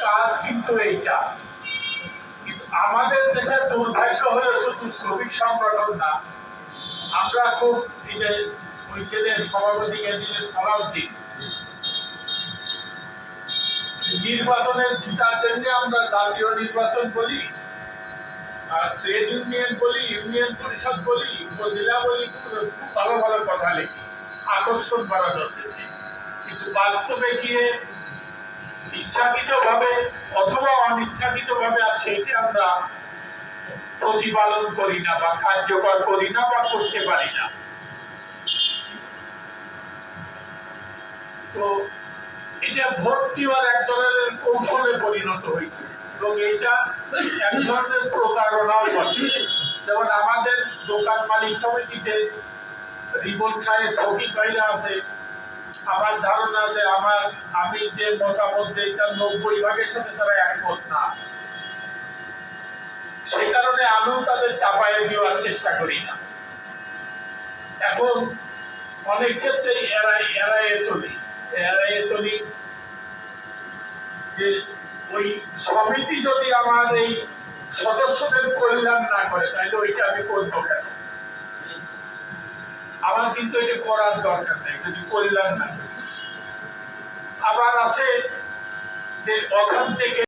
কাজ কিন্তু এইটা। কিন্তু আমাদের দেশের দুর্ভাগ্য হলো শুধু শ্রমিক সংগঠন না, আমরা খুব ওই ছেলের সভাপতি সালাউদ্দিন নির্বাচনের জিতার জন্য আমরা জাতীয় নির্বাচন বলি, আর ট্রেড ইউনিয়ন বলি, ইউনিয়ন পরিষদ বলি, উপজেলা বলি, খুব ভালো ভালো কথা লিখি আকর্ষণ বাড়ানোর জন্য। কিন্তু বাস্তবে গিয়ে ইচ্ছাকৃতভাবে অথবা অনিচ্ছাকৃতভাবে আর সেইটি আমরা প্রতিপালন করি না বা কার্যকর করি না বা করতে পারি না। তো এটা ভোট দেওয়ার এক ধরনের কৌশলে পরিণত হয়েছে এবং এটা এক ধরনের প্রতারণাও বটে। যেমন আমাদের দোকান মালিক সমিতিতে রিপন সাহেব ফকির ভাইরা আছে, আমার ধারণা যে আমি যে মতামত দিই তার 90% সাথে তারা একমত না, সেই কারণে আমিও তাদের চাপায়ে দেওয়ার চেষ্টা করি না। এখন অনেক ক্ষেত্রেই এড়াইয়ে চলি যে ওই সমিতি যদি আমার এই সদস্যদের কল্যাণ না করে তাহলে ওইটা আমি করবো কেন? আমার কিন্তু এটা করার দরকার নেই যদি কল্যাণ না করে। আবার আছে যে ওখান থেকে